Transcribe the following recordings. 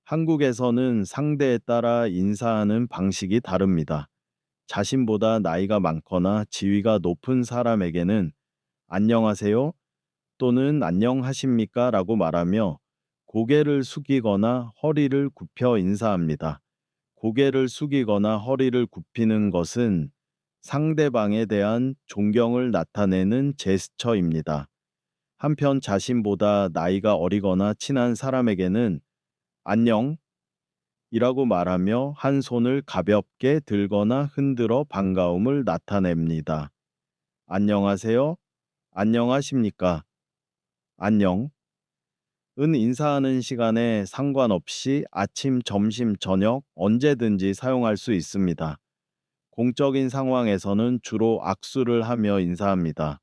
한국에서는 상대에 따라 인사하는 방식이 다릅니다. 자신보다 나이가 많거나 지위가 높은 사람에게는 안녕하세요 또는 안녕하십니까 라고 말하며 고개를 숙이거나 허리를 굽혀 인사합니다. 고개를 숙이거나 허리를 굽히는 것은 상대방에 대한 존경을 나타내는 제스처입니다. 한편 자신보다 나이가 어리거나 친한 사람에게는 안녕 이라고 말하며 한 손을 가볍게 들거나 흔들어 반가움을 나타냅니다. 안녕하세요. 안녕하십니까? 안녕. 은 인사하는 시간에 상관없이 아침, 점심, 저녁 언제든지 사용할 수 있습니다. 공적인 상황에서는 주로 악수를 하며 인사합니다.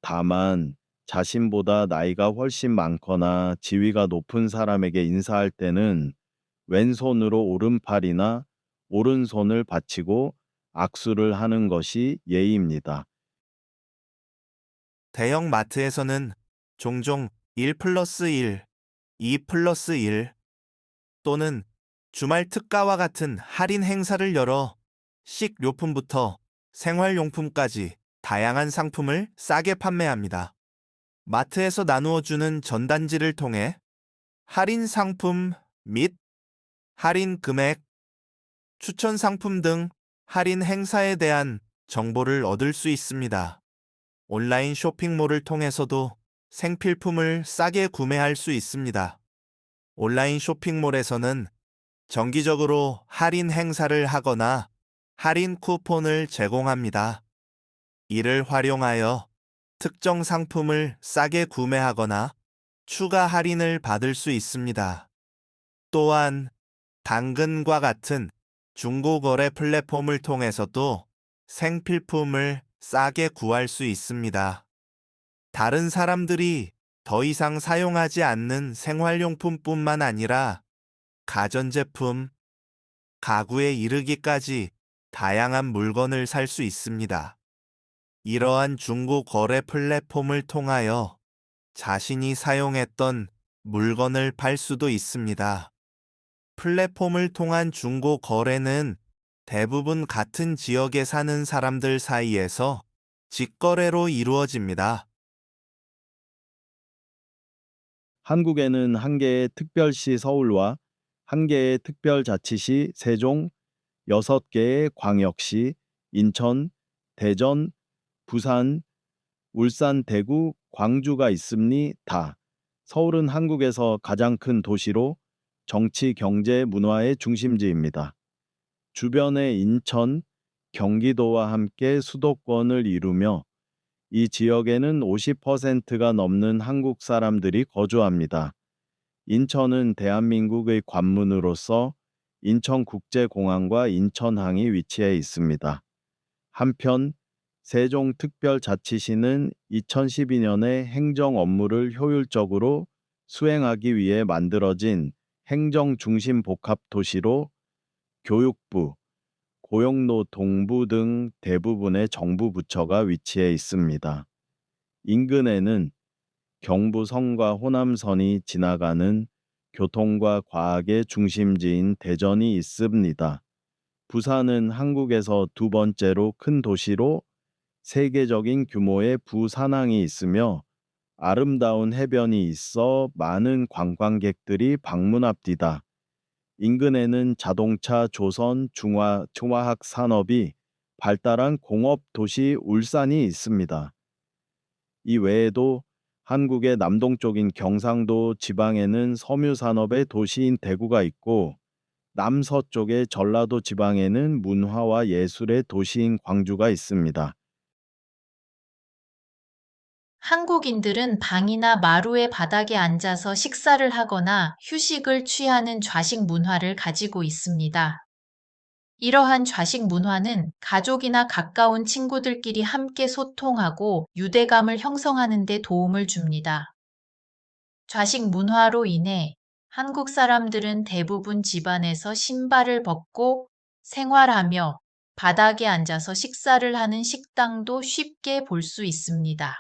다만 자신보다 나이가 훨씬 많거나 지위가 높은 사람에게 인사할 때는 왼손으로 오른팔이나 오른손을 받치고 악수를 하는 것이 예의입니다. 대형 마트에서는 종종 1+1, 2+1 또는 주말 특가와 같은 할인 행사를 열어 식료품부터 생활용품까지 다양한 상품을 싸게 판매합니다. 마트에서 나누어 주는 전단지를 통해 할인 상품 및 할인 금액, 추천 상품 등 할인 행사에 대한 정보를 얻을 수 있습니다. 온라인 쇼핑몰을 통해서도 생필품을 싸게 구매할 수 있습니다. 온라인 쇼핑몰에서는 정기적으로 할인 행사를 하거나 할인 쿠폰을 제공합니다. 이를 활용하여 특정 상품을 싸게 구매하거나 추가 할인을 받을 수 있습니다. 또한 당근과 같은 중고거래 플랫폼을 통해서도 생필품을 싸게 구할 수 있습니다. 다른 사람들이 더 이상 사용하지 않는 생활용품뿐만 아니라 가전제품, 가구에 이르기까지 다양한 물건을 살 수 있습니다. 이러한 중고 거래 플랫폼을 통하여 자신이 사용했던 물건을 팔 수도 있습니다. 플랫폼을 통한 중고 거래는 대부분 같은 지역에 사는 사람들 사이에서 직거래로 이루어집니다. 한국에는 한 개의 특별시 서울과 한 개의 특별자치시 세종, 6개의 광역시 인천, 대전, 부산, 울산, 대구, 광주가 있습니다. 서울은 한국에서 가장 큰 도시로 정치, 경제, 문화의 중심지입니다. 주변의 인천, 경기도와 함께 수도권을 이루며 이 지역에는 50%가 넘는 한국 사람들이 거주합니다. 인천은 대한민국의 관문으로서 인천국제공항과 인천항이 위치해 있습니다. 한편 세종특별자치시는 2012년에 행정 업무를 효율적으로 수행하기 위해 만들어진 행정중심복합도시로 교육부, 고용노동부 등 대부분의 정부 부처가 위치해 있습니다. 인근에는 경부선과 호남선이 지나가는 교통과 과학의 중심지인 대전이 있습니다. 부산은 한국에서 두 번째로 큰 도시로 세계적인 규모의 부산항이 있으며 아름다운 해변이 있어 많은 관광객들이 방문합니다. 인근에는 자동차, 조선, 중화학 산업이 발달한 공업 도시 울산이 있습니다. 이 외에도 한국의 남동쪽인 경상도 지방에는 섬유 산업의 도시인 대구가 있고 남서쪽의 전라도 지방에는 문화와 예술의 도시인 광주가 있습니다. 한국인들은 방이나 마루의 바닥에 앉아서 식사를 하거나 휴식을 취하는 좌식 문화를 가지고 있습니다. 이러한 좌식 문화는 가족이나 가까운 친구들끼리 함께 소통하고 유대감을 형성하는 데 도움을 줍니다. 좌식 문화로 인해 한국 사람들은 대부분 집안에서 신발을 벗고 생활하며 바닥에 앉아서 식사를 하는 식당도 쉽게 볼 수 있습니다.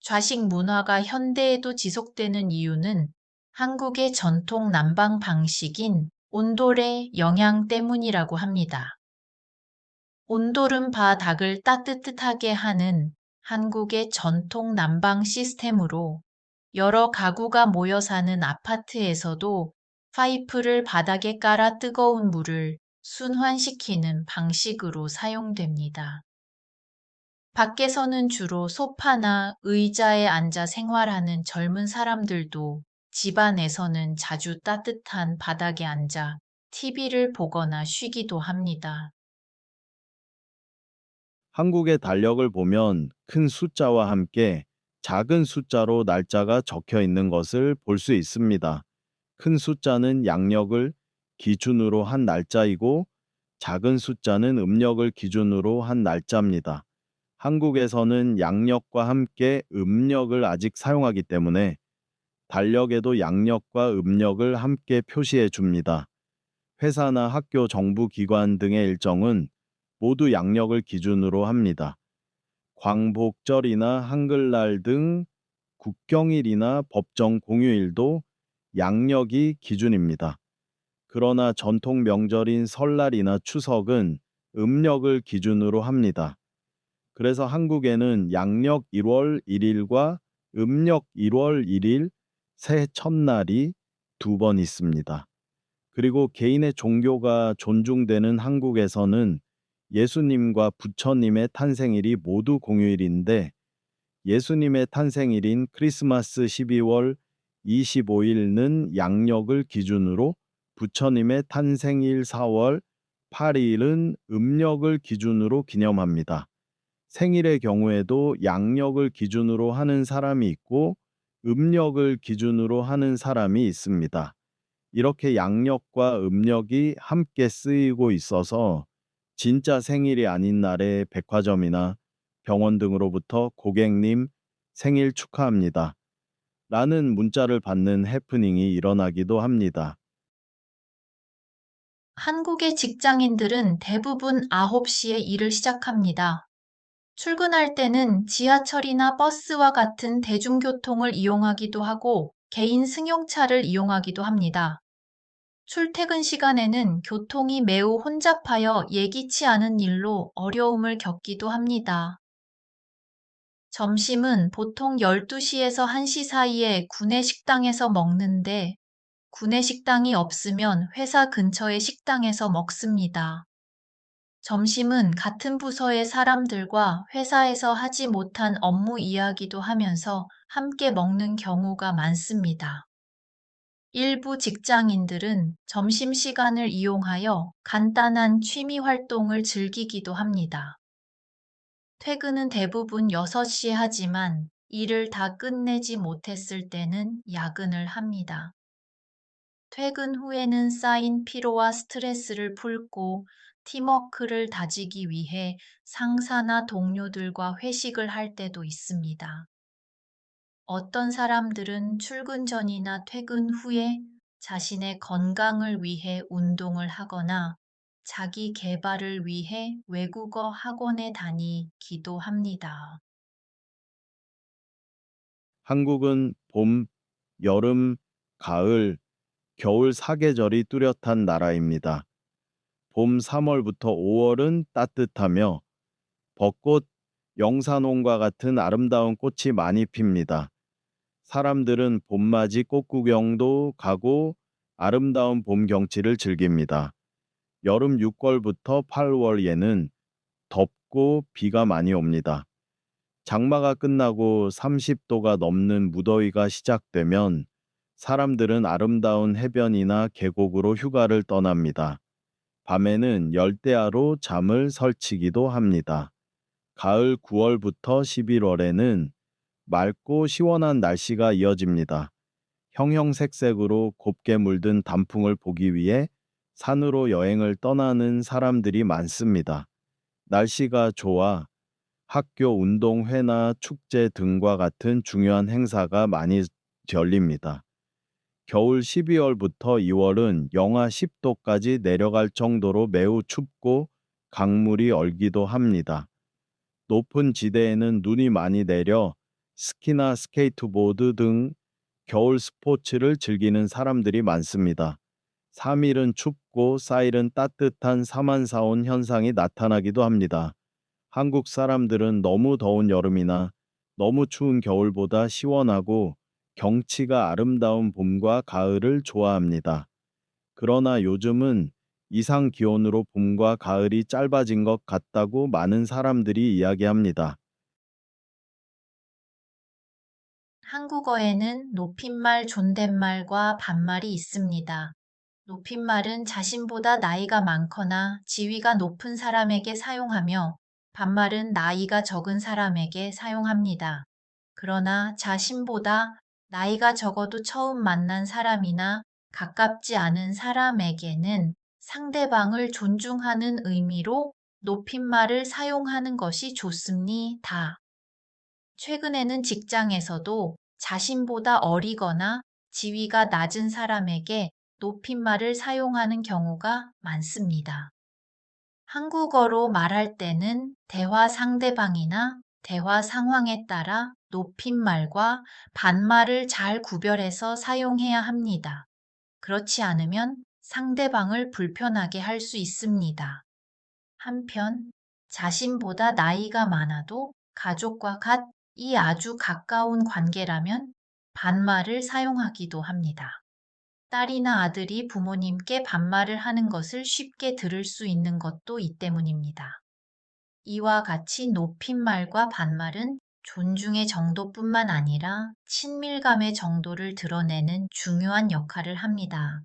좌식 문화가 현대에도 지속되는 이유는 한국의 전통 난방 방식인 온돌의 영향 때문이라고 합니다. 온돌은 바닥을 따뜻하게 하는 한국의 전통 난방 시스템으로 여러 가구가 모여 사는 아파트에서도 파이프를 바닥에 깔아 뜨거운 물을 순환시키는 방식으로 사용됩니다. 밖에서는 주로 소파나 의자에 앉아 생활하는 젊은 사람들도 집안에서는 자주 따뜻한 바닥에 앉아 TV를 보거나 쉬기도 합니다. 한국의 달력을 보면 큰 숫자와 함께 작은 숫자로 날짜가 적혀 있는 것을 볼 수 있습니다. 큰 숫자는 양력을 기준으로 한 날짜이고 작은 숫자는 음력을 기준으로 한 날짜입니다. 한국에서는 양력과 함께 음력을 아직 사용하기 때문에 달력에도 양력과 음력을 함께 표시해 줍니다. 회사나 학교 정부기관 등의 일정은 모두 양력을 기준으로 합니다. 광복절이나 한글날 등 국경일이나 법정 공휴일도 양력이 기준입니다. 그러나 전통 명절인 설날이나 추석은 음력을 기준으로 합니다. 그래서 한국에는 양력 1월 1일과 음력 1월 1일 새해 첫날이 두 번 있습니다. 그리고 개인의 종교가 존중되는 한국에서는 예수님과 부처님의 탄생일이 모두 공휴일인데 예수님의 탄생일인 크리스마스 12월 25일은 양력을 기준으로 부처님의 탄생일 4월 8일은 음력을 기준으로 기념합니다. 생일의 경우에도 양력을 기준으로 하는 사람이 있고 음력을 기준으로 하는 사람이 있습니다. 이렇게 양력과 음력이 함께 쓰이고 있어서 진짜 생일이 아닌 날에 백화점이나 병원 등으로부터 고객님 생일 축하합니다. 라는 문자를 받는 해프닝이 일어나기도 합니다. 한국의 직장인들은 대부분 9시에 일을 시작합니다. 출근할 때는 지하철이나 버스와 같은 대중교통을 이용하기도 하고 개인 승용차를 이용하기도 합니다. 출퇴근 시간에는 교통이 매우 혼잡하여 예기치 않은 일로 어려움을 겪기도 합니다. 점심은 보통 12시에서 1시 사이에 구내 식당에서 먹는데 구내 식당이 없으면 회사 근처의 식당에서 먹습니다. 점심은 같은 부서의 사람들과 회사에서 하지 못한 업무 이야기도 하면서 함께 먹는 경우가 많습니다. 일부 직장인들은 점심시간을 이용하여 간단한 취미 활동을 즐기기도 합니다. 퇴근은 대부분 6시에 하지만 일을 다 끝내지 못했을 때는 야근을 합니다. 퇴근 후에는 쌓인 피로와 스트레스를 풀고 팀워크를 다지기 위해 상사나 동료들과 회식을 할 때도 있습니다. 어떤 사람들은 출근 전이나 퇴근 후에 자신의 건강을 위해 운동을 하거나 자기 개발을 위해 외국어 학원에 다니기도 합니다. 한국은 봄, 여름, 가을, 겨울 사계절이 뚜렷한 나라입니다. 봄 3월부터 5월은 따뜻하며 벚꽃, 영산홍과 같은 아름다운 꽃이 많이 핍니다. 사람들은 봄맞이 꽃구경도 가고 아름다운 봄 경치를 즐깁니다. 여름 6월부터 8월에는 덥고 비가 많이 옵니다. 장마가 끝나고 30도가 넘는 무더위가 시작되면 사람들은 아름다운 해변이나 계곡으로 휴가를 떠납니다. 밤에는 열대야로 잠을 설치기도 합니다. 가을 9월부터 11월에는 맑고 시원한 날씨가 이어집니다. 형형색색으로 곱게 물든 단풍을 보기 위해 산으로 여행을 떠나는 사람들이 많습니다. 날씨가 좋아 학교 운동회나 축제 등과 같은 중요한 행사가 많이 열립니다. 겨울 12월부터 2월은 영하 10도까지 내려갈 정도로 매우 춥고 강물이 얼기도 합니다. 높은 지대에는 눈이 많이 내려 스키나 스케이트보드 등 겨울 스포츠를 즐기는 사람들이 많습니다. 3일은 춥고 4일은 따뜻한 사만사온 현상이 나타나기도 합니다. 한국 사람들은 너무 더운 여름이나 너무 추운 겨울보다 시원하고 경치가 아름다운 봄과 가을을 좋아합니다. 그러나 요즘은 이상 기온으로 봄과 가을이 짧아진 것 같다고 많은 사람들이 이야기합니다. 한국어에는 높임말, 존댓말과 반말이 있습니다. 높임말은 자신보다 나이가 많거나 지위가 높은 사람에게 사용하며 반말은 나이가 적은 사람에게 사용합니다. 그러나 자신보다 나이가 적어도 처음 만난 사람이나 가깝지 않은 사람에게는 상대방을 존중하는 의미로 높임말을 사용하는 것이 좋습니다. 최근에는 직장에서도 자신보다 어리거나 지위가 낮은 사람에게 높임말을 사용하는 경우가 많습니다. 한국어로 말할 때는 대화 상대방이나 대화 상황에 따라 높임말과 반말을 잘 구별해서 사용해야 합니다. 그렇지 않으면 상대방을 불편하게 할 수 있습니다. 한편 자신보다 나이가 많아도 가족과 이 아주 가까운 관계라면 반말을 사용하기도 합니다. 딸이나 아들이 부모님께 반말을 하는 것을 쉽게 들을 수 있는 것도 이 때문입니다. 이와 같이 높임말과 반말은 존중의 정도뿐만 아니라 친밀감의 정도를 드러내는 중요한 역할을 합니다.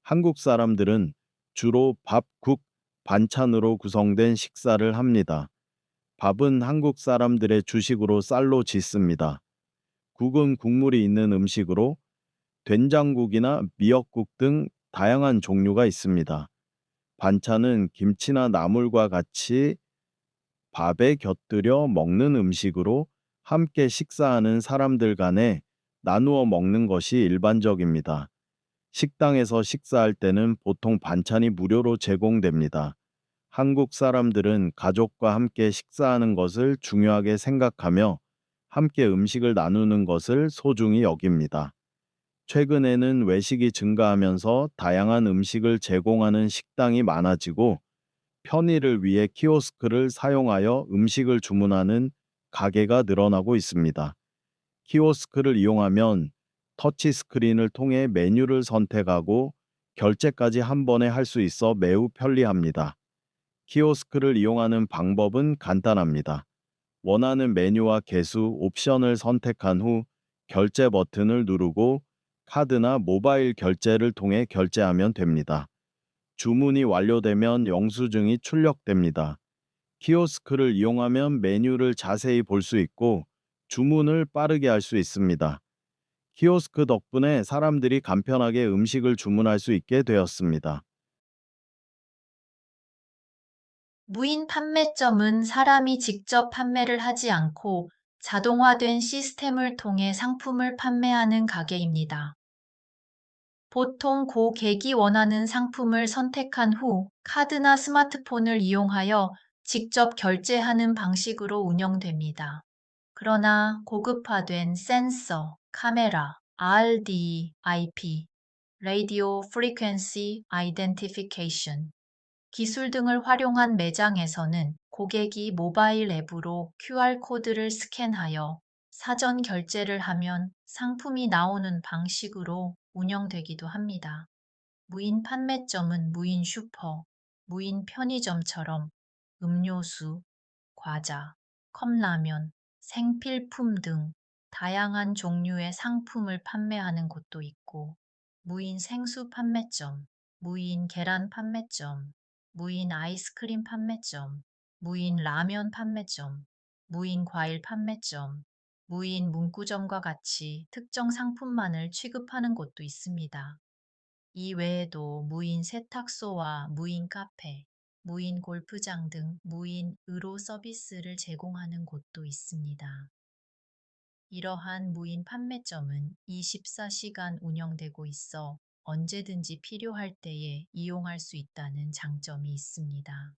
한국 사람들은 주로 밥, 국, 반찬으로 구성된 식사를 합니다. 밥은 한국 사람들의 주식으로 쌀로 짓습니다. 국은 국물이 있는 음식으로 된장국이나 미역국 등 다양한 종류가 있습니다. 반찬은 김치나 나물과 같이 밥에 곁들여 먹는 음식으로 함께 식사하는 사람들 간에 나누어 먹는 것이 일반적입니다. 식당에서 식사할 때는 보통 반찬이 무료로 제공됩니다. 한국 사람들은 가족과 함께 식사하는 것을 중요하게 생각하며 함께 음식을 나누는 것을 소중히 여깁니다. 최근에는 외식이 증가하면서 다양한 음식을 제공하는 식당이 많아지고 편의를 위해 키오스크를 사용하여 음식을 주문하는 가게가 늘어나고 있습니다. 키오스크를 이용하면 터치 스크린을 통해 메뉴를 선택하고 결제까지 한 번에 할 수 있어 매우 편리합니다. 키오스크를 이용하는 방법은 간단합니다. 원하는 메뉴와 개수, 옵션을 선택한 후 결제 버튼을 누르고 카드나 모바일 결제를 통해 결제하면 됩니다. 주문이 완료되면 영수증이 출력됩니다. 키오스크를 이용하면 메뉴를 자세히 볼 수 있고 주문을 빠르게 할 수 있습니다. 키오스크 덕분에 사람들이 간편하게 음식을 주문할 수 있게 되었습니다. 무인 판매점은 사람이 직접 판매를 하지 않고 자동화된 시스템을 통해 상품을 판매하는 가게입니다. 보통 고객이 원하는 상품을 선택한 후 카드나 스마트폰을 이용하여 직접 결제하는 방식으로 운영됩니다. 그러나 고급화된 센서, 카메라, RDIP, Radio Frequency Identification 기술 등을 활용한 매장에서는 고객이 모바일 앱으로 QR코드를 스캔하여 사전 결제를 하면 상품이 나오는 방식으로 운영되기도 합니다. 무인 판매점은 무인 슈퍼, 무인 편의점처럼 음료수, 과자, 컵라면, 생필품 등 다양한 종류의 상품을 판매하는 곳도 있고, 무인 생수 판매점, 무인 계란 판매점, 무인 아이스크림 판매점, 무인 라면 판매점, 무인 과일 판매점, 무인 문구점과 같이 특정 상품만을 취급하는 곳도 있습니다. 이 외에도 무인 세탁소와 무인 카페, 무인 골프장 등 무인 의료 서비스를 제공하는 곳도 있습니다. 이러한 무인 판매점은 24시간 운영되고 있어 언제든지 필요할 때에 이용할 수 있다는 장점이 있습니다.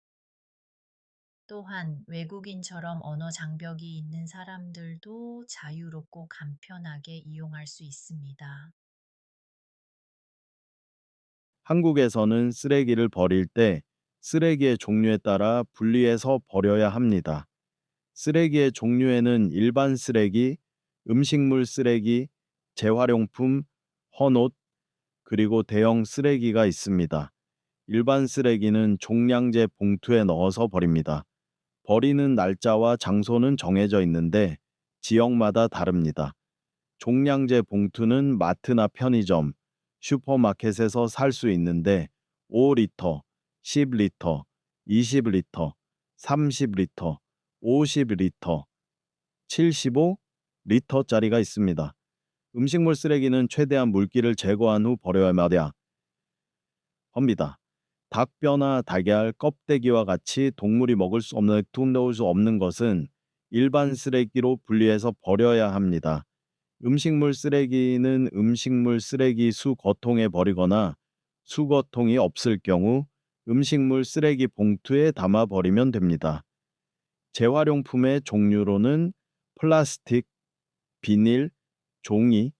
또한 외국인처럼 언어 장벽이 있는 사람들도 자유롭고 간편하게 이용할 수 있습니다. 한국에서는 쓰레기를 버릴 때 쓰레기의 종류에 따라 분리해서 버려야 합니다. 쓰레기의 종류에는 일반 쓰레기, 음식물 쓰레기, 재활용품, 헌옷, 그리고 대형 쓰레기가 있습니다. 일반 쓰레기는 종량제 봉투에 넣어서 버립니다. 버리는 날짜와 장소는 정해져 있는데 지역마다 다릅니다. 종량제 봉투는 마트나 편의점, 슈퍼마켓에서 살 수 있는데 5리터, 10리터, 20리터, 30리터, 50리터, 75리터짜리가 있습니다. 음식물 쓰레기는 최대한 물기를 제거한 후 버려야 합니다. 닭뼈나 달걀, 껍데기와 같이 동물이 먹을 수 없는 넣을 수 없는 것은 일반 쓰레기로 분리해서 버려야 합니다. 음식물 쓰레기는 음식물 쓰레기 수거통에 버리거나 수거통이 없을 경우 음식물 쓰레기 봉투에 담아 버리면 됩니다. 재활용품의 종류로는 플라스틱, 비닐, 종이,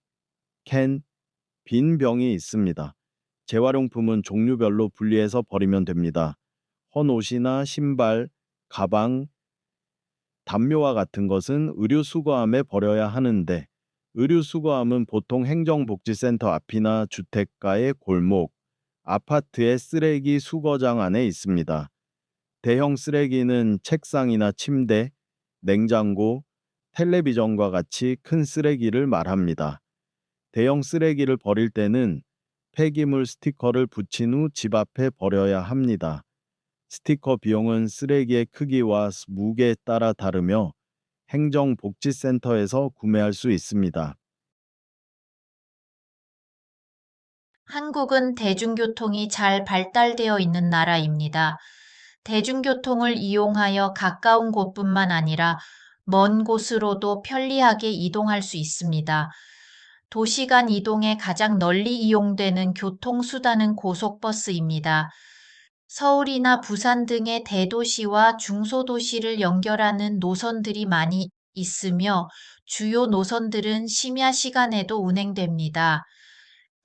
캔, 빈 병이 있습니다. 재활용품은 종류별로 분리해서 버리면 됩니다. 헌옷이나 신발, 가방, 담요와 같은 것은 의류 수거함에 버려야 하는데 의류 수거함은 보통 행정복지센터 앞이나 주택가의 골목, 아파트의 쓰레기 수거장 안에 있습니다. 대형 쓰레기는 책상이나 침대, 냉장고, 텔레비전과 같이 큰 쓰레기를 말합니다. 대형 쓰레기를 버릴 때는 폐기물 스티커를 붙인 후 집 앞에 버려야 합니다. 스티커 비용은 쓰레기의 크기와 무게에 따라 다르며 행정복지센터에서 구매할 수 있습니다. 한국은 대중교통이 잘 발달되어 있는 나라입니다. 대중교통을 이용하여 가까운 곳뿐만 아니라 먼 곳으로도 편리하게 이동할 수 있습니다. 도시간 이동에 가장 널리 이용되는 교통수단은 고속버스입니다. 서울이나 부산 등의 대도시와 중소도시를 연결하는 노선들이 많이 있으며 주요 노선들은 심야 시간에도 운행됩니다.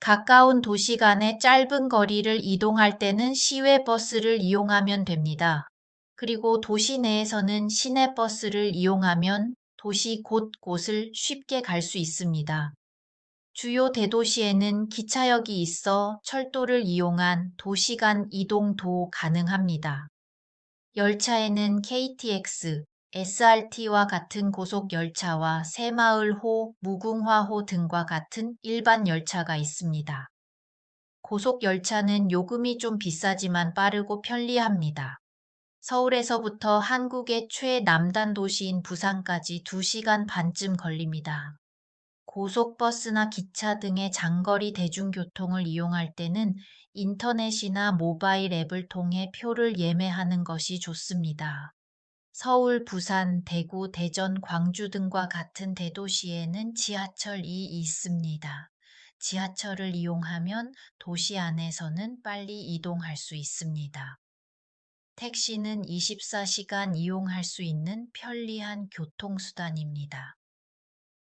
가까운 도시 간의 짧은 거리를 이동할 때는 시외버스를 이용하면 됩니다. 그리고 도시 내에서는 시내버스를 이용하면 도시 곳곳을 쉽게 갈 수 있습니다. 주요 대도시에는 기차역이 있어 철도를 이용한 도시간 이동도 가능합니다. 열차에는 KTX, SRT와 같은 고속 열차와 새마을호, 무궁화호 등과 같은 일반 열차가 있습니다. 고속 열차는 요금이 좀 비싸지만 빠르고 편리합니다. 서울에서부터 한국의 최남단 도시인 부산까지 2시간 반쯤 걸립니다. 고속버스나 기차 등의 장거리 대중교통을 이용할 때는 인터넷이나 모바일 앱을 통해 표를 예매하는 것이 좋습니다. 서울, 부산, 대구, 대전, 광주 등과 같은 대도시에는 지하철이 있습니다. 지하철을 이용하면 도시 안에서는 빨리 이동할 수 있습니다. 택시는 24시간 이용할 수 있는 편리한 교통수단입니다.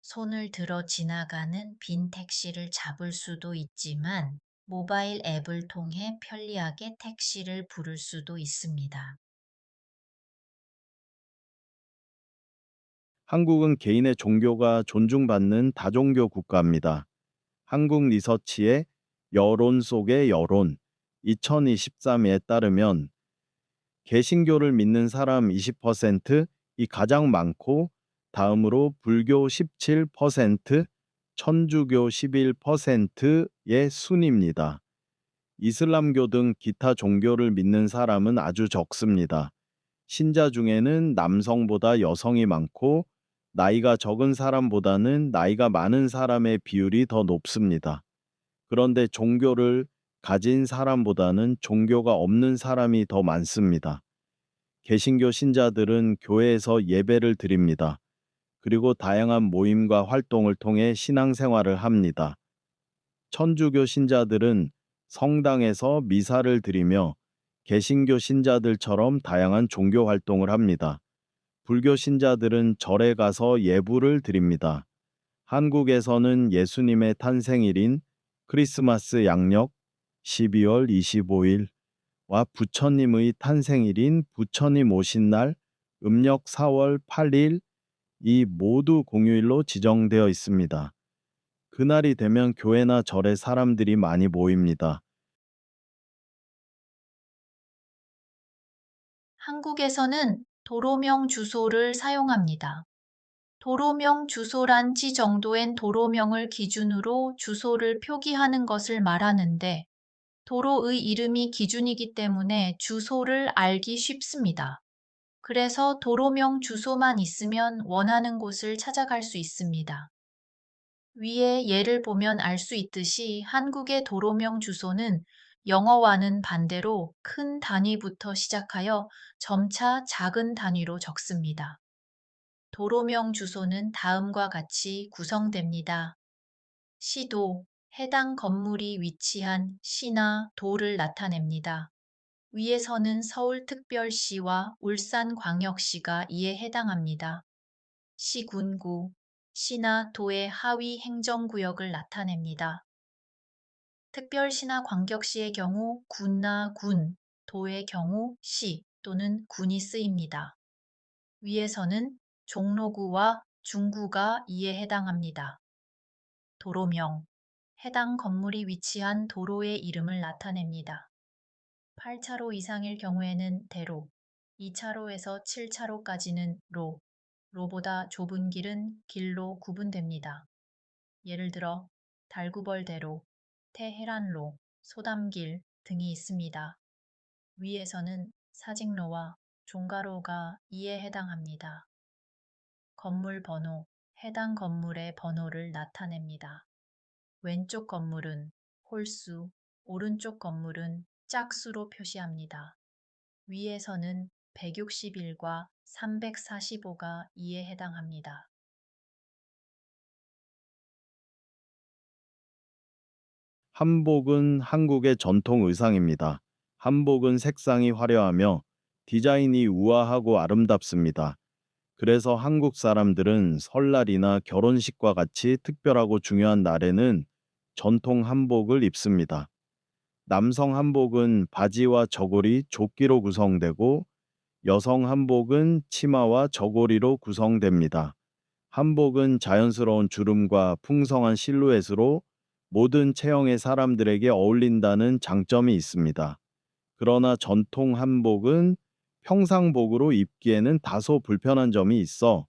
손을 들어 지나가는 빈 택시를 잡을 수도 있지만 모바일 앱을 통해 편리하게 택시를 부를 수도 있습니다. 한국은 개인의 종교가 존중받는 다종교 국가입니다. 한국 리서치의 여론 속의 여론 2023에 따르면 개신교를 믿는 사람 20%이 가장 많고 다음으로 불교 17%, 천주교 11%의 순입니다. 이슬람교 등 기타 종교를 믿는 사람은 아주 적습니다. 신자 중에는 남성보다 여성이 많고 나이가 적은 사람보다는 나이가 많은 사람의 비율이 더 높습니다. 그런데 종교를 가진 사람보다는 종교가 없는 사람이 더 많습니다. 개신교 신자들은 교회에서 예배를 드립니다. 그리고 다양한 모임과 활동을 통해 신앙생활을 합니다. 천주교 신자들은 성당에서 미사를 드리며 개신교 신자들처럼 다양한 종교 활동을 합니다. 불교 신자들은 절에 가서 예불을 드립니다. 한국에서는 예수님의 탄생일인 크리스마스 양력 12월 25일과 부처님의 탄생일인 부처님 오신 날 음력 4월 8일 이 모두 공휴일로 지정되어 있습니다. 그날이 되면 교회나 절에 사람들이 많이 모입니다. 한국에서는 도로명 주소를 사용합니다. 도로명 주소란 지 정도엔 도로명을 기준으로 주소를 표기하는 것을 말하는데 도로의 이름이 기준이기 때문에 주소를 알기 쉽습니다. 그래서 도로명 주소만 있으면 원하는 곳을 찾아갈 수 있습니다. 위에 예를 보면 알 수 있듯이 한국의 도로명 주소는 영어와는 반대로 큰 단위부터 시작하여 점차 작은 단위로 적습니다. 도로명 주소는 다음과 같이 구성됩니다. 시도, 해당 건물이 위치한 시나 도를 나타냅니다. 위에서는 서울특별시와 울산광역시가 이에 해당합니다. 시군구, 시나 도의 하위 행정구역을 나타냅니다. 특별시나 광역시의 경우 군나 군, 도의 경우 시 또는 군이 쓰입니다. 위에서는 종로구와 중구가 이에 해당합니다. 도로명, 해당 건물이 위치한 도로의 이름을 나타냅니다. 8차로 이상일 경우에는 대로, 2차로에서 7차로까지는 로, 로보다 좁은 길은 길로 구분됩니다. 예를 들어 달구벌대로, 태해란로, 소담길 등이 있습니다. 위에서는 사직로와 종가로가 이에 해당합니다. 건물 번호, 해당 건물의 번호를 나타냅니다. 왼쪽 건물은 홀수, 오른쪽 건물은 짝수로 표시합니다. 위에서는 161과 345가 이에 해당합니다. 한복은 한국의 전통 의상입니다. 한복은 색상이 화려하며 디자인이 우아하고 아름답습니다. 그래서 한국 사람들은 설날이나 결혼식과 같이 특별하고 중요한 날에는 전통 한복을 입습니다. 남성 한복은 바지와 저고리, 조끼로 구성되고 여성 한복은 치마와 저고리로 구성됩니다. 한복은 자연스러운 주름과 풍성한 실루엣으로 모든 체형의 사람들에게 어울린다는 장점이 있습니다. 그러나 전통 한복은 평상복으로 입기에는 다소 불편한 점이 있어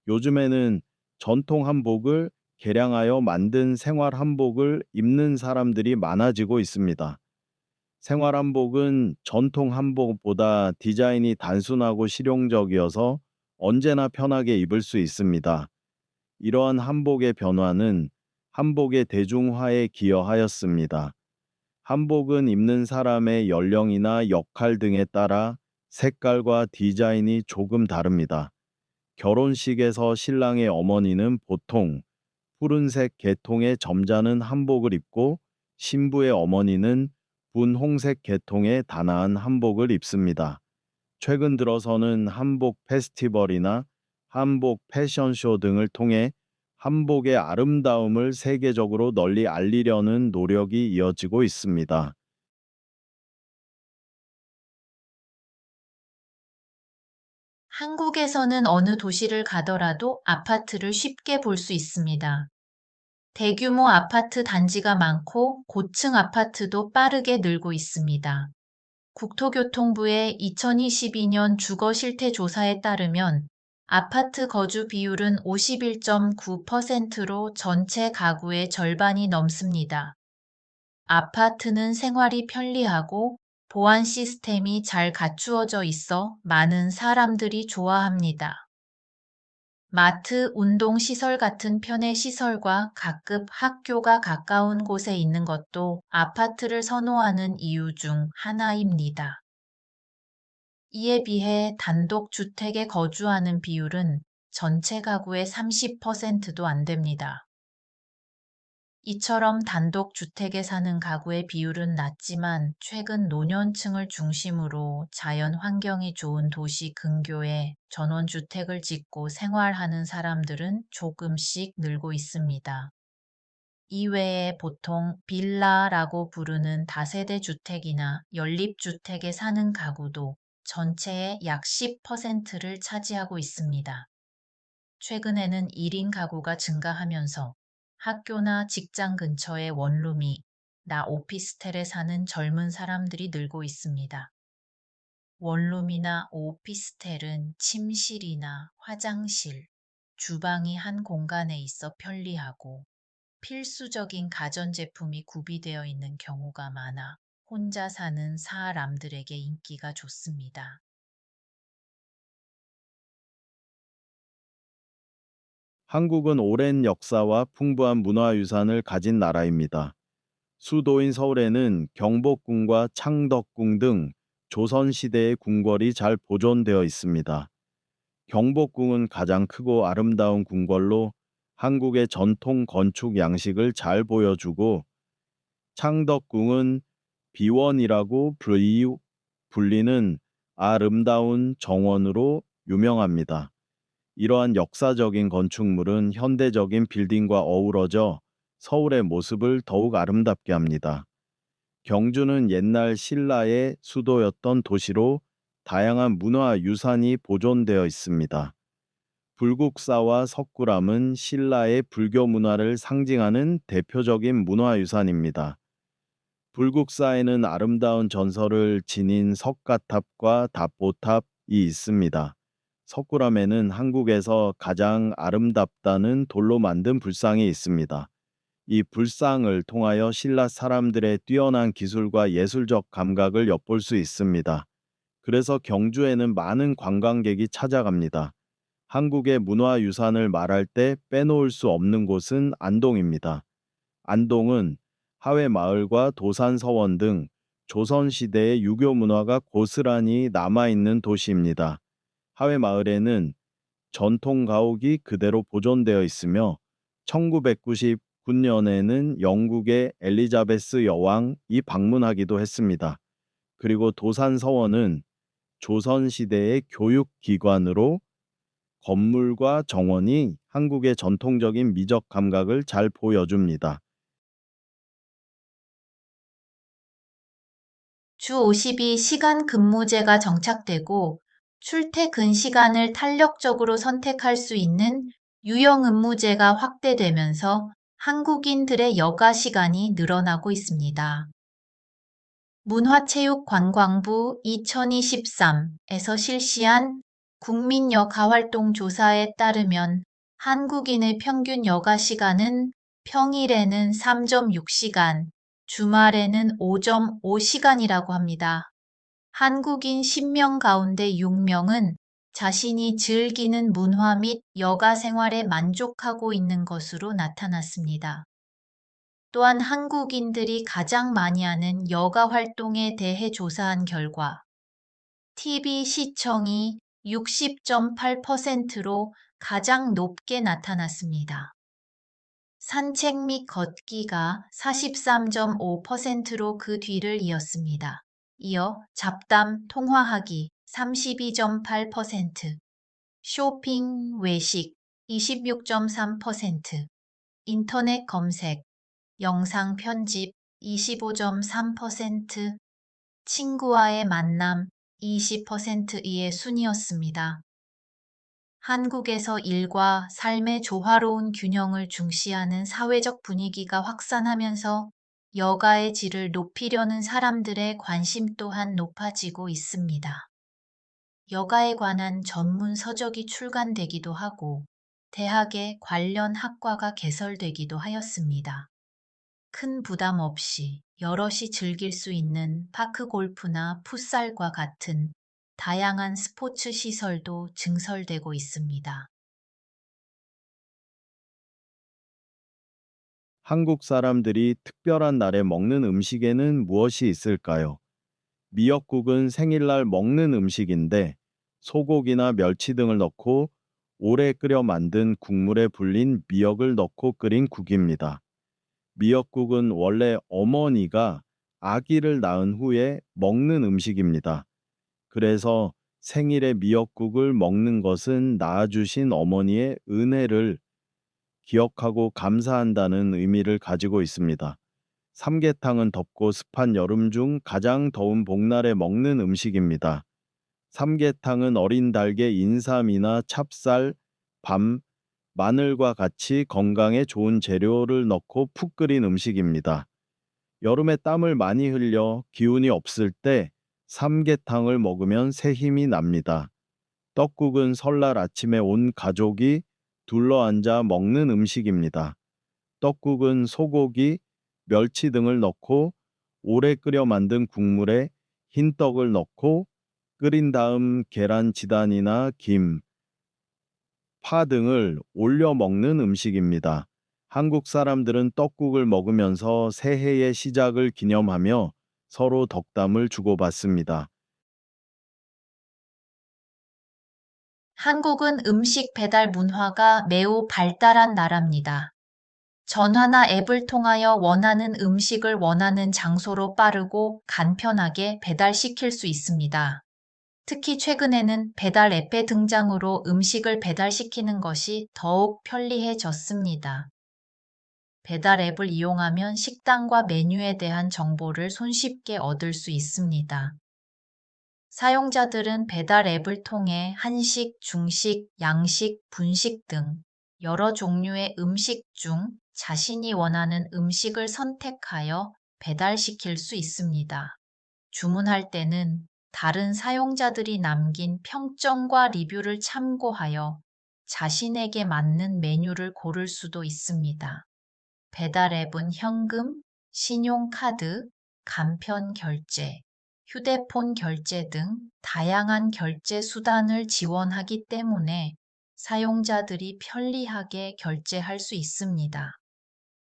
요즘에는 전통 한복을 개량하여 만든 생활 한복을 입는 사람들이 많아지고 있습니다. 생활 한복은 전통 한복보다 디자인이 단순하고 실용적이어서 언제나 편하게 입을 수 있습니다. 이러한 한복의 변화는 한복의 대중화에 기여하였습니다. 한복은 입는 사람의 연령이나 역할 등에 따라 색깔과 디자인이 조금 다릅니다. 결혼식에서 신랑의 어머니는 보통 푸른색 계통의 점잖은 한복을 입고 신부의 어머니는 분홍색 계통의 단아한 한복을 입습니다. 최근 들어서는 한복 페스티벌이나 한복 패션쇼 등을 통해 한복의 아름다움을 세계적으로 널리 알리려는 노력이 이어지고 있습니다. 한국에서는 어느 도시를 가더라도 아파트를 쉽게 볼 수 있습니다. 대규모 아파트 단지가 많고 고층 아파트도 빠르게 늘고 있습니다. 국토교통부의 2022년 주거 실태 조사에 따르면 아파트 거주 비율은 51.9%로 전체 가구의 절반이 넘습니다. 아파트는 생활이 편리하고 보안 시스템이 잘 갖추어져 있어 많은 사람들이 좋아합니다. 마트, 운동시설 같은 편의 시설과 각급 학교가 가까운 곳에 있는 것도 아파트를 선호하는 이유 중 하나입니다. 이에 비해 단독주택에 거주하는 비율은 전체 가구의 30%도 안 됩니다. 이처럼 단독 주택에 사는 가구의 비율은 낮지만 최근 노년층을 중심으로 자연 환경이 좋은 도시 근교에 전원주택을 짓고 생활하는 사람들은 조금씩 늘고 있습니다. 이외에 보통 빌라라고 부르는 다세대 주택이나 연립주택에 사는 가구도 전체의 약 10%를 차지하고 있습니다. 최근에는 1인 가구가 증가하면서 학교나 직장 근처의 원룸이 나 오피스텔에 사는 젊은 사람들이 늘고 있습니다. 원룸이나 오피스텔은 침실이나 화장실, 주방이 한 공간에 있어 편리하고 필수적인 가전제품이 구비되어 있는 경우가 많아 혼자 사는 사람들에게 인기가 좋습니다. 한국은 오랜 역사와 풍부한 문화유산을 가진 나라입니다. 수도인 서울에는 경복궁과 창덕궁 등 조선시대의 궁궐이 잘 보존되어 있습니다. 경복궁은 가장 크고 아름다운 궁궐로 한국의 전통 건축 양식을 잘 보여주고, 창덕궁은 비원이라고 불리는 아름다운 정원으로 유명합니다. 이러한 역사적인 건축물은 현대적인 빌딩과 어우러져 서울의 모습을 더욱 아름답게 합니다. 경주는 옛날 신라의 수도였던 도시로 다양한 문화 유산이 보존되어 있습니다. 불국사와 석굴암은 신라의 불교 문화를 상징하는 대표적인 문화유산입니다. 불국사에는 아름다운 전설을 지닌 석가탑과 답보탑이 있습니다. 석굴암에는 한국에서 가장 아름답다는 돌로 만든 불상이 있습니다. 이 불상을 통하여 신라 사람들의 뛰어난 기술과 예술적 감각을 엿볼 수 있습니다. 그래서 경주에는 많은 관광객이 찾아갑니다. 한국의 문화유산을 말할 때 빼놓을 수 없는 곳은 안동입니다. 안동은 하회마을과 도산서원 등 조선시대의 유교 문화가 고스란히 남아있는 도시입니다. 하회마을에는 전통 가옥이 그대로 보존되어 있으며 1999년에는 영국의 엘리자베스 여왕이 방문하기도 했습니다. 그리고 도산서원은 조선시대의 교육기관으로 건물과 정원이 한국의 전통적인 미적 감각을 잘 보여줍니다. 주 52시간 근무제가 정착되고 출퇴근 시간을 탄력적으로 선택할 수 있는 유형근무제가 확대되면서 한국인들의 여가 시간이 늘어나고 있습니다. 문화체육관광부 2023에서 실시한 국민 여가활동 조사에 따르면 한국인의 평균 여가 시간은 평일에는 3.6시간, 주말에는 5.5시간이라고 합니다. 한국인 10명 가운데 6명은 자신이 즐기는 문화 및 여가 생활에 만족하고 있는 것으로 나타났습니다. 또한 한국인들이 가장 많이 하는 여가 활동에 대해 조사한 결과 TV 시청이 60.8%로 가장 높게 나타났습니다. 산책 및 걷기가 43.5%로 그 뒤를 이었습니다. 이어 잡담, 통화하기 32.8%, 쇼핑, 외식 26.3%, 인터넷 검색, 영상 편집 25.3%, 친구와의 만남 20%의 순이었습니다. 한국에서 일과 삶의 조화로운 균형을 중시하는 사회적 분위기가 확산하면서 여가의 질을 높이려는 사람들의 관심 또한 높아지고 있습니다. 여가에 관한 전문 서적이 출간되기도 하고 대학에 관련 학과가 개설되기도 하였습니다. 큰 부담 없이 여럿이 즐길 수 있는 파크 골프나 풋살과 같은 다양한 스포츠 시설도 증설되고 있습니다. 한국 사람들이 특별한 날에 먹는 음식에는 무엇이 있을까요? 미역국은 생일날 먹는 음식인데 소고기나 멸치 등을 넣고 오래 끓여 만든 국물에 불린 미역을 넣고 끓인 국입니다. 미역국은 원래 어머니가 아기를 낳은 후에 먹는 음식입니다. 그래서 생일에 미역국을 먹는 것은 낳아주신 어머니의 은혜를 기억하고 감사한다는 의미를 가지고 있습니다. 삼계탕은 덥고 습한 여름 중 가장 더운 복날에 먹는 음식입니다. 삼계탕은 어린 달걀, 인삼이나 찹쌀, 밤, 마늘과 같이 건강에 좋은 재료를 넣고 푹 끓인 음식입니다. 여름에 땀을 많이 흘려 기운이 없을 때 삼계탕을 먹으면 새 힘이 납니다. 떡국은 설날 아침에 온 가족이 둘러앉아 먹는 음식입니다. 떡국은 소고기, 멸치 등을 넣고 오래 끓여 만든 국물에 흰 떡을 넣고 끓인 다음 계란 지단이나 김, 파 등을 올려 먹는 음식입니다. 한국 사람들은 떡국을 먹으면서 새해의 시작을 기념하며 서로 덕담을 주고받습니다. 한국은 음식 배달 문화가 매우 발달한 나라입니다. 전화나 앱을 통하여 원하는 음식을 원하는 장소로 빠르고 간편하게 배달시킬 수 있습니다. 특히 최근에는 배달 앱의 등장으로 음식을 배달시키는 것이 더욱 편리해졌습니다. 배달 앱을 이용하면 식당과 메뉴에 대한 정보를 손쉽게 얻을 수 있습니다. 사용자들은 배달 앱을 통해 한식, 중식, 양식, 분식 등 여러 종류의 음식 중 자신이 원하는 음식을 선택하여 배달시킬 수 있습니다. 주문할 때는 다른 사용자들이 남긴 평점과 리뷰를 참고하여 자신에게 맞는 메뉴를 고를 수도 있습니다. 배달 앱은 현금, 신용카드, 간편 결제, 휴대폰 결제 등 다양한 결제 수단을 지원하기 때문에 사용자들이 편리하게 결제할 수 있습니다.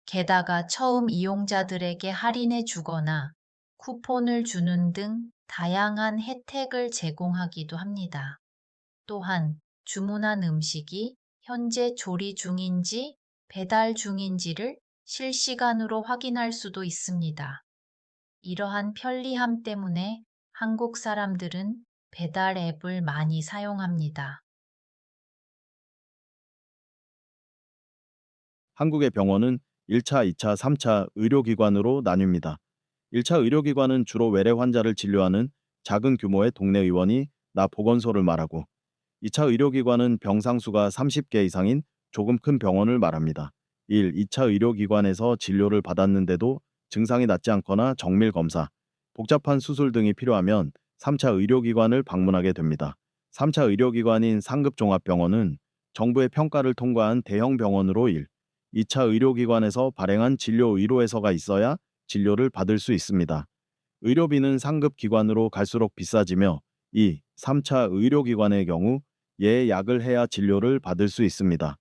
게다가 처음 이용자들에게 할인해 주거나 쿠폰을 주는 등 다양한 혜택을 제공하기도 합니다. 또한 주문한 음식이 현재 조리 중인지 배달 중인지를 실시간으로 확인할 수도 있습니다. 이러한 편리함 때문에 한국 사람들은 배달 앱을 많이 사용합니다. 한국의 병원은 1차, 2차, 3차 의료기관으로 나뉩니다. 1차 의료기관은 주로 외래 환자를 진료하는 작은 규모의 동네 의원이 나 보건소를 말하고 2차 의료기관은 병상수가 30개 이상인 조금 큰 병원을 말합니다. 1. 2차 의료기관에서 진료를 받았는데도 증상이 낫지 않거나 정밀 검사, 복잡한 수술 등이 필요하면 3차 의료기관을 방문하게 됩니다. 3차 의료기관인 상급종합병원은 정부의 평가를 통과한 대형 병원으로 1. 2차 의료기관에서 발행한 진료 의료해서가 있어야 진료를 받을 수 있습니다. 의료비는 상급 기관으로 갈수록 비싸지며 2. 3차 의료기관의 경우 예약을 해야 진료를 받을 수 있습니다.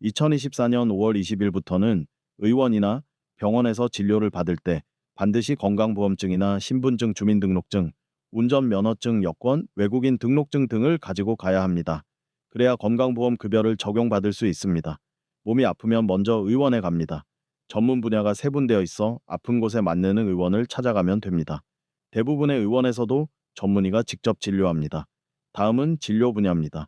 2024년 5월 20일부터는 의원이나 병원에서 진료를 받을 때 반드시 건강보험증이나 신분증, 주민등록증, 운전면허증, 여권, 외국인 등록증 등을 가지고 가야 합니다. 그래야 건강보험 급여를 적용받을 수 있습니다. 몸이 아프면 먼저 의원에 갑니다. 전문 분야가 세분되어 있어 아픈 곳에 맞는 의원을 찾아가면 됩니다. 대부분의 의원에서도 전문의가 직접 진료합니다. 다음은 진료 분야입니다.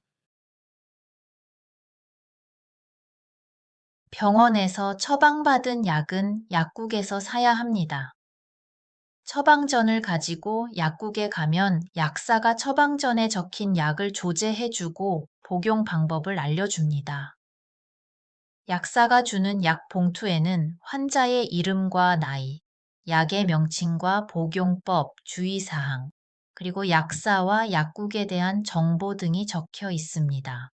병원에서 처방받은 약은 약국에서 사야 합니다. 처방전을 가지고 약국에 가면 약사가 처방전에 적힌 약을 조제해주고 복용 방법을 알려줍니다. 약사가 주는 약 봉투에는 환자의 이름과 나이, 약의 명칭과 복용법, 주의사항, 그리고 약사와 약국에 대한 정보 등이 적혀 있습니다.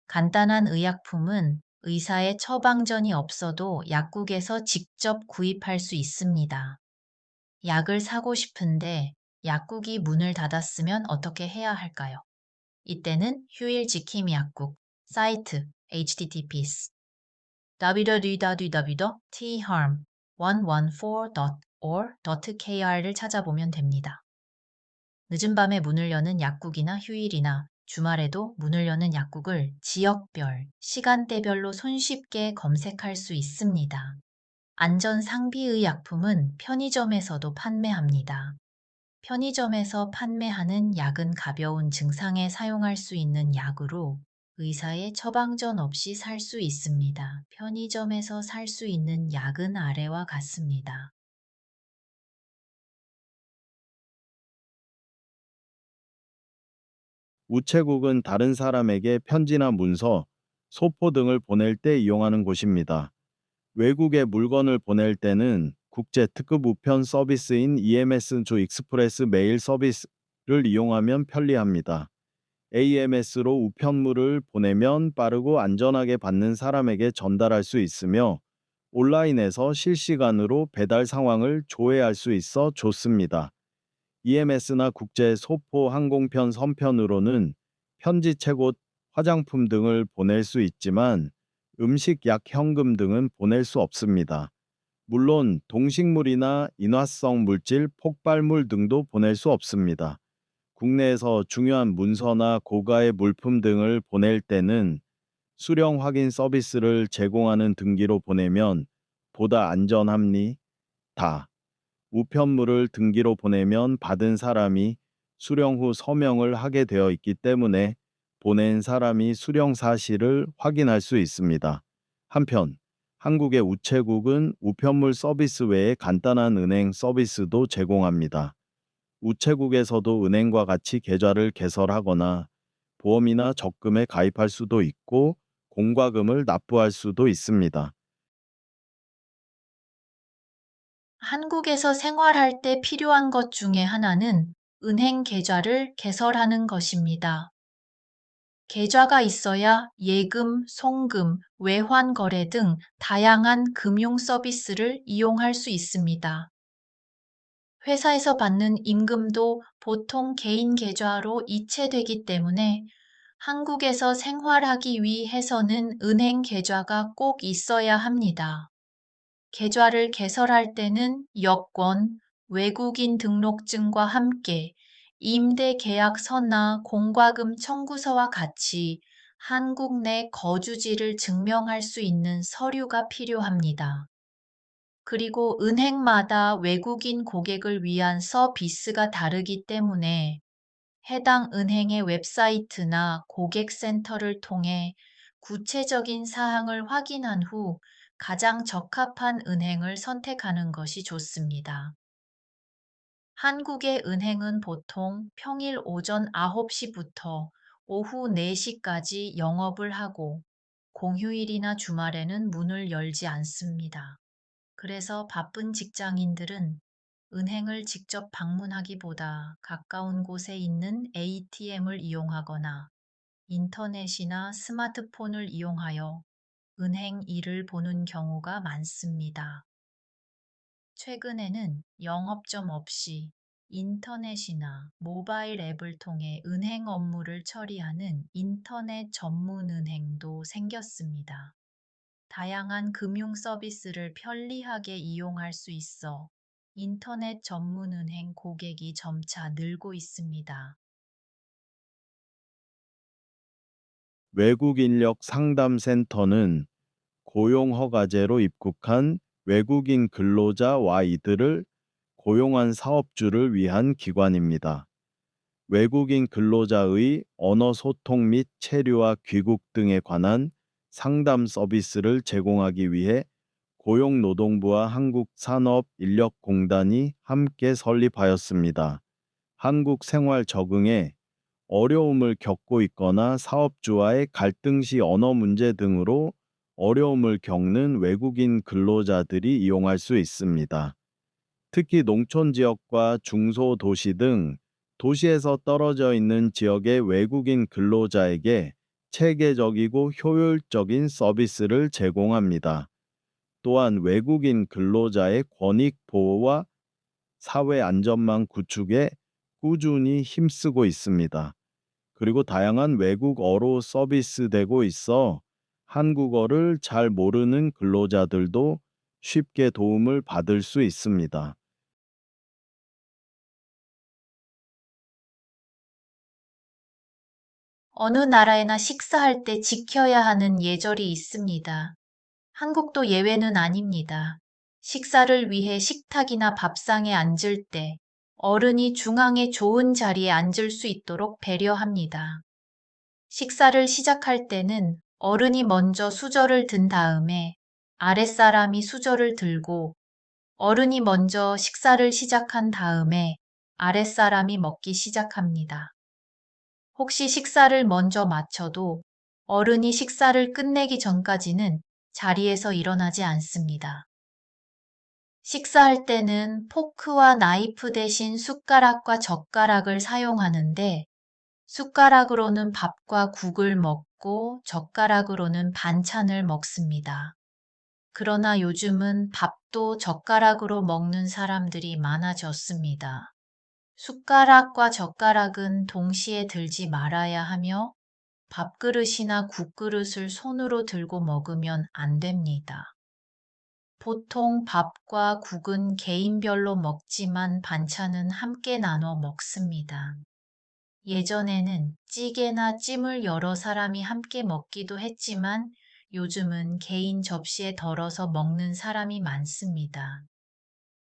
간단한 의약품은 의사의 처방전이 없어도 약국에서 직접 구입할 수 있습니다. 약을 사고 싶은데 약국이 문을 닫았으면 어떻게 해야 할까요? 이때는 휴일 지킴이 약국 사이트 https www.tharm114.or.kr을 찾아보면 됩니다. 늦은 밤에 문을 여는 약국이나 휴일이나 주말에도 문을 여는 약국을 지역별, 시간대별로 손쉽게 검색할 수 있습니다. 안전 상비의 약품은 편의점에서도 판매합니다. 편의점에서 판매하는 약은 가벼운 증상에 사용할 수 있는 약으로 의사의 처방전 없이 살 수 있습니다. 편의점에서 살 수 있는 약은 아래와 같습니다. 우체국은 다른 사람에게 편지나 문서, 소포 등을 보낼 때 이용하는 곳입니다. 외국에 물건을 보낼 때는 국제 특급 우편 서비스인 EMS 조 익스프레스 메일 서비스를 이용하면 편리합니다. AMS로 우편물을 보내면 빠르고 안전하게 받는 사람에게 전달할 수 있으며 온라인에서 실시간으로 배달 상황을 조회할 수 있어 좋습니다. EMS나 국제 소포 항공편 선편으로는 편지책, 옷, 화장품 등을 보낼 수 있지만 음식, 약, 현금 등은 보낼 수 없습니다. 물론 동식물이나 인화성 물질, 폭발물 등도 보낼 수 없습니다. 국내에서 중요한 문서나 고가의 물품 등을 보낼 때는 수령 확인 서비스를 제공하는 등기로 보내면 보다 안전합니다. 우편물을 등기로 보내면 받은 사람이 수령 후 서명을 하게 되어 있기 때문에 보낸 사람이 수령 사실을 확인할 수 있습니다. 한편 한국의 우체국은 우편물 서비스 외에 간단한 은행 서비스도 제공합니다. 우체국에서도 은행과 같이 계좌를 개설하거나 보험이나 적금에 가입할 수도 있고 공과금을 납부할 수도 있습니다. 한국에서 생활할 때 필요한 것 중에 하나는 은행 계좌를 개설하는 것입니다. 계좌가 있어야 예금, 송금, 외환 거래 등 다양한 금융 서비스를 이용할 수 있습니다. 회사에서 받는 임금도 보통 개인 계좌로 이체되기 때문에 한국에서 생활하기 위해서는 은행 계좌가 꼭 있어야 합니다. 계좌를 개설할 때는 여권, 외국인 등록증과 함께 임대 계약서나 공과금 청구서와 같이 한국 내 거주지를 증명할 수 있는 서류가 필요합니다. 그리고 은행마다 외국인 고객을 위한 서비스가 다르기 때문에 해당 은행의 웹사이트나 고객센터를 통해 구체적인 사항을 확인한 후 가장 적합한 은행을 선택하는 것이 좋습니다. 한국의 은행은 보통 평일 오전 9시부터 오후 4시까지 영업을 하고 공휴일이나 주말에는 문을 열지 않습니다. 그래서 바쁜 직장인들은 은행을 직접 방문하기보다 가까운 곳에 있는 ATM을 이용하거나 인터넷이나 스마트폰을 이용하여 은행 일을 보는 경우가 많습니다. 최근에는 영업점 없이 인터넷이나 모바일 앱을 통해 은행 업무를 처리하는 인터넷 전문 은행도 생겼습니다. 다양한 금융 서비스를 편리하게 이용할 수 있어 인터넷 전문 은행 고객이 점차 늘고 있습니다. 외국 인력 상담센터는 고용 허가제로 입국한 외국인 근로자와 이들을 고용한 사업주를 위한 기관입니다. 외국인 근로자의 언어 소통 및 체류와 귀국 등에 관한 상담 서비스를 제공하기 위해 고용노동부와 한국산업인력공단이 함께 설립하였습니다. 한국 생활 적응에 어려움을 겪고 있거나 사업주와의 갈등 시 언어 문제 등으로 어려움을 겪는 외국인 근로자들이 이용할 수 있습니다. 특히 농촌 지역과 중소도시 등 도시에서 떨어져 있는 지역의 외국인 근로자에게 체계적이고 효율적인 서비스를 제공합니다. 또한 외국인 근로자의 권익 보호와 사회 안전망 구축에 꾸준히 힘쓰고 있습니다. 그리고 다양한 외국어로 서비스되고 있어 한국어를 잘 모르는 근로자들도 쉽게 도움을 받을 수 있습니다. 어느 나라에나 식사할 때 지켜야 하는 예절이 있습니다. 한국도 예외는 아닙니다. 식사를 위해 식탁이나 밥상에 앉을 때 어른이 중앙에 좋은 자리에 앉을 수 있도록 배려합니다. 식사를 시작할 때는 어른이 먼저 수저를 든 다음에 아랫사람이 수저를 들고, 어른이 먼저 식사를 시작한 다음에 아랫사람이 먹기 시작합니다. 혹시 식사를 먼저 마쳐도 어른이 식사를 끝내기 전까지는 자리에서 일어나지 않습니다. 식사할 때는 포크와 나이프 대신 숟가락과 젓가락을 사용하는데, 숟가락으로는 밥과 국을 먹고 젓가락으로는 반찬을 먹습니다. 그러나 요즘은 밥도 젓가락으로 먹는 사람들이 많아졌습니다. 숟가락과 젓가락은 동시에 들지 말아야 하며 밥그릇이나 국그릇을 손으로 들고 먹으면 안 됩니다. 보통 밥과 국은 개인별로 먹지만 반찬은 함께 나눠 먹습니다. 예전에는 찌개나 찜을 여러 사람이 함께 먹기도 했지만 요즘은 개인 접시에 덜어서 먹는 사람이 많습니다.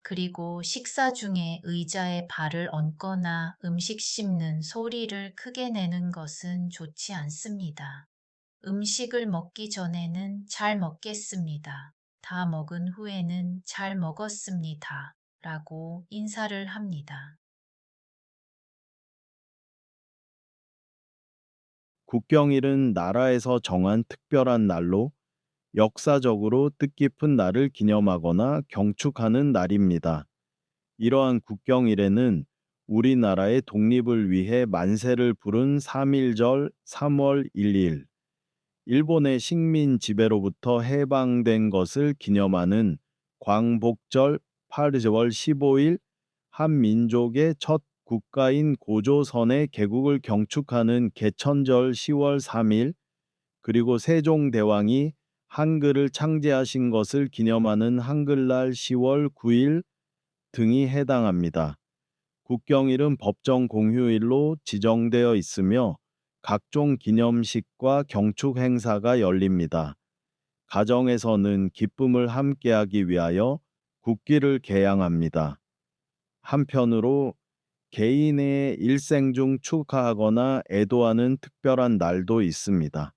그리고 식사 중에 의자에 발을 얹거나 음식 씹는 소리를 크게 내는 것은 좋지 않습니다. 음식을 먹기 전에는 잘 먹겠습니다. 다 먹은 후에는 잘 먹었습니다. 라고 인사를 합니다. 국경일은 나라에서 정한 특별한 날로 역사적으로 뜻깊은 날을 기념하거나 경축하는 날입니다. 이러한 국경일에는 우리나라의 독립을 위해 만세를 부른 3.1절 3월 1일, 일본의 식민 지배로부터 해방된 것을 기념하는 광복절 8월 15일, 한민족의 첫 국가인 고조선의 개국을 경축하는 개천절 10월 3일, 그리고 세종대왕이 한글을 창제하신 것을 기념하는 한글날 10월 9일 등이 해당합니다. 국경일은 법정 공휴일로 지정되어 있으며 각종 기념식과 경축 행사가 열립니다. 가정에서는 기쁨을 함께하기 위하여 국기를 개양합니다. 한편으로 개인의 일생 중 축하하거나 애도하는 특별한 날도 있습니다.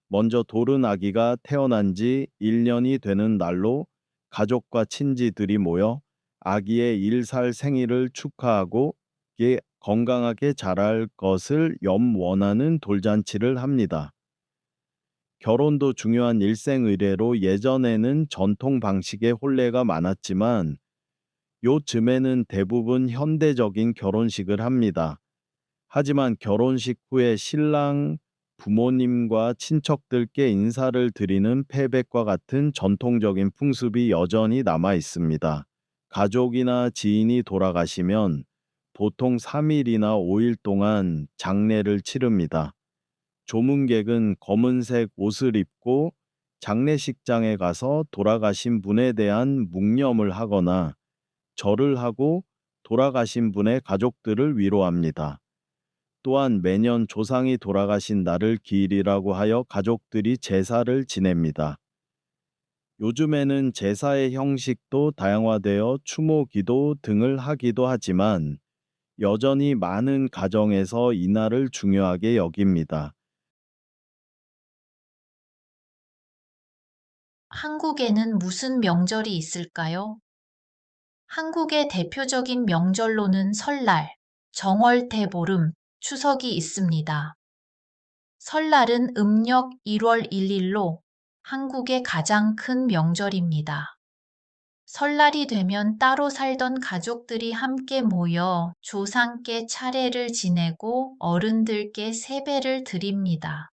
먼저 돌은 아기가 태어난 지 1년이 되는 날로 가족과 친지들이 모여 아기의 1살 생일을 축하하고 이게 건강하게 자랄 것을 염원하는 돌잔치를 합니다. 결혼도 중요한 일생 의례로 예전에는 전통 방식의 혼례가 많았지만 요즘에는 대부분 현대적인 결혼식을 합니다. 하지만 결혼식 후에 신랑 부모님과 친척들께 인사를 드리는 패백과 같은 전통적인 풍습이 여전히 남아 있습니다. 가족이나 지인이 돌아가시면 보통 3일이나 5일 동안 장례를 치릅니다. 조문객은 검은색 옷을 입고 장례식장에 가서 돌아가신 분에 대한 묵념을 하거나 절을 하고 돌아가신 분의 가족들을 위로합니다. 또한 매년 조상이 돌아가신 날을 기일이라고 하여 가족들이 제사를 지냅니다. 요즘에는 제사의 형식도 다양화되어 추모 기도 등을 하기도 하지만 여전히 많은 가정에서 이 날을 중요하게 여깁니다. 한국에는 무슨 명절이 있을까요? 한국의 대표적인 명절로는 설날, 정월대보름, 추석이 있습니다. 설날은 음력 1월 1일로 한국의 가장 큰 명절입니다. 설날이 되면 따로 살던 가족들이 함께 모여 조상께 차례를 지내고 어른들께 세배를 드립니다.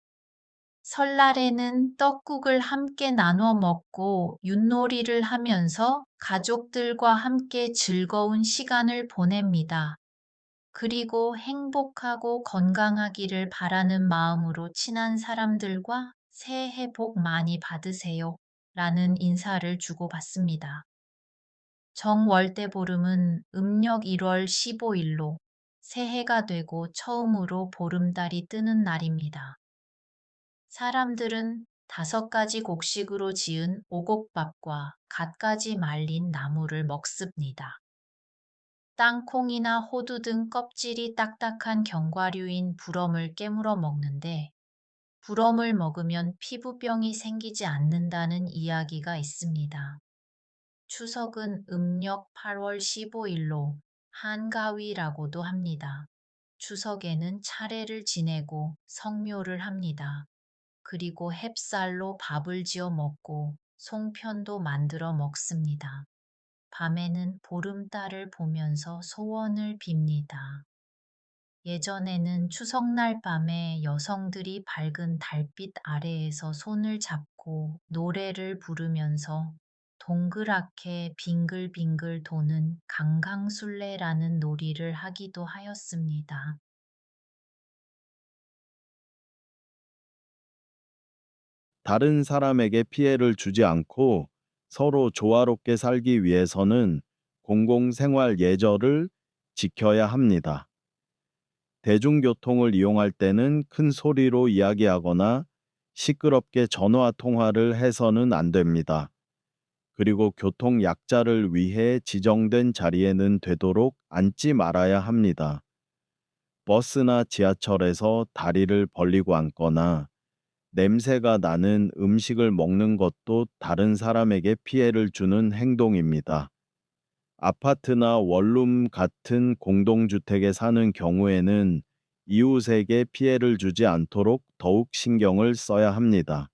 설날에는 떡국을 함께 나눠 먹고 윷놀이를 하면서 가족들과 함께 즐거운 시간을 보냅니다. 그리고 행복하고 건강하기를 바라는 마음으로 친한 사람들과 새해 복 많이 받으세요 라는 인사를 주고받습니다. 정월대보름은 음력 1월 15일로 새해가 되고 처음으로 보름달이 뜨는 날입니다. 사람들은 5가지 곡식으로 지은 오곡밥과 갖가지 말린 나물을 먹습니다. 땅콩이나 호두 등 껍질이 딱딱한 견과류인 부럼을 깨물어 먹는데 부럼을 먹으면 피부병이 생기지 않는다는 이야기가 있습니다. 추석은 음력 8월 15일로 한가위라고도 합니다. 추석에는 차례를 지내고 성묘를 합니다. 그리고 햅쌀로 밥을 지어 먹고 송편도 만들어 먹습니다. 밤에는 보름달을 보면서 소원을 빕니다. 예전에는 추석날 밤에 여성들이 밝은 달빛 아래에서 손을 잡고 노래를 부르면서 동그랗게 빙글빙글 도는 강강술래라는 놀이를 하기도 하였습니다. 다른 사람에게 피해를 주지 않고 서로 조화롭게 살기 위해서는 공공생활 예절을 지켜야 합니다. 대중교통을 이용할 때는 큰 소리로 이야기하거나 시끄럽게 전화 통화를 해서는 안 됩니다. 그리고 교통 약자를 위해 지정된 자리에는 되도록 앉지 말아야 합니다. 버스나 지하철에서 다리를 벌리고 앉거나 냄새가 나는 음식을 먹는 것도 다른 사람에게 피해를 주는 행동입니다. 아파트나 원룸 같은 공동주택에 사는 경우에는 이웃에게 피해를 주지 않도록 더욱 신경을 써야 합니다.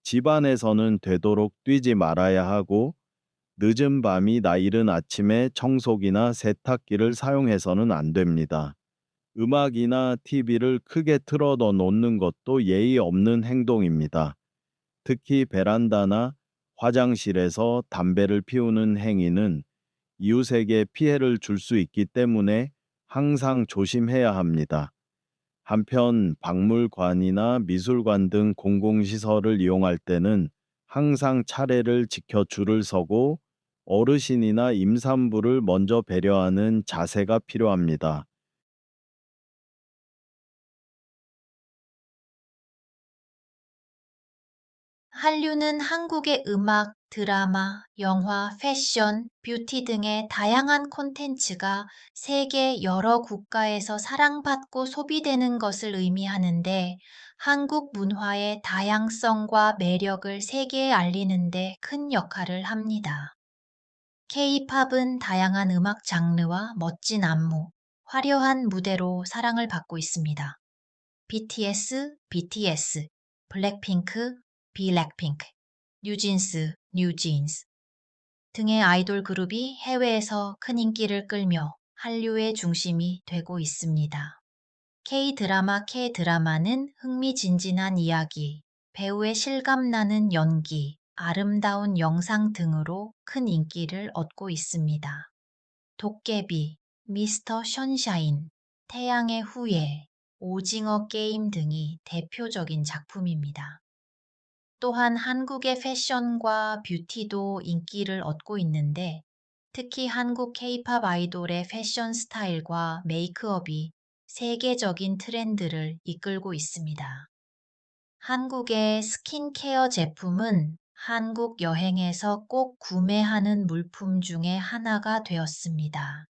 집안에서는 되도록 뛰지 말아야 하고 늦은 밤이나 이른 아침에 청소기나 세탁기를 사용해서는 안 됩니다. 음악이나 TV를 크게 틀어 놓는 것도 예의 없는 행동입니다. 특히 베란다나 화장실에서 담배를 피우는 행위는 이웃에게 피해를 줄 수 있기 때문에 항상 조심해야 합니다. 한편 박물관이나 미술관 등 공공시설을 이용할 때는 항상 차례를 지켜 줄을 서고 어르신이나 임산부를 먼저 배려하는 자세가 필요합니다. 한류는 한국의 음악, 드라마, 영화, 패션, 뷰티 등의 다양한 콘텐츠가 세계 여러 국가에서 사랑받고 소비되는 것을 의미하는데 한국 문화의 다양성과 매력을 세계에 알리는 데 큰 역할을 합니다. K-팝은 다양한 음악 장르와 멋진 안무, 화려한 무대로 사랑을 받고 있습니다. BTS, 블랙핑크, 블랙핑크, 뉴진스, 뉴진스 등의 아이돌 그룹이 해외에서 큰 인기를 끌며 한류의 중심이 되고 있습니다. K-드라마는 흥미진진한 이야기, 배우의 실감나는 연기, 아름다운 영상 등으로 큰 인기를 얻고 있습니다. 도깨비, 미스터 션샤인, 태양의 후예, 오징어 게임 등이 대표적인 작품입니다. 또한 한국의 패션과 뷰티도 인기를 얻고 있는데 특히 한국 K-팝 아이돌의 패션 스타일과 메이크업이 세계적인 트렌드를 이끌고 있습니다. 한국의 스킨케어 제품은 한국 여행에서 꼭 구매하는 물품 중에 하나가 되었습니다.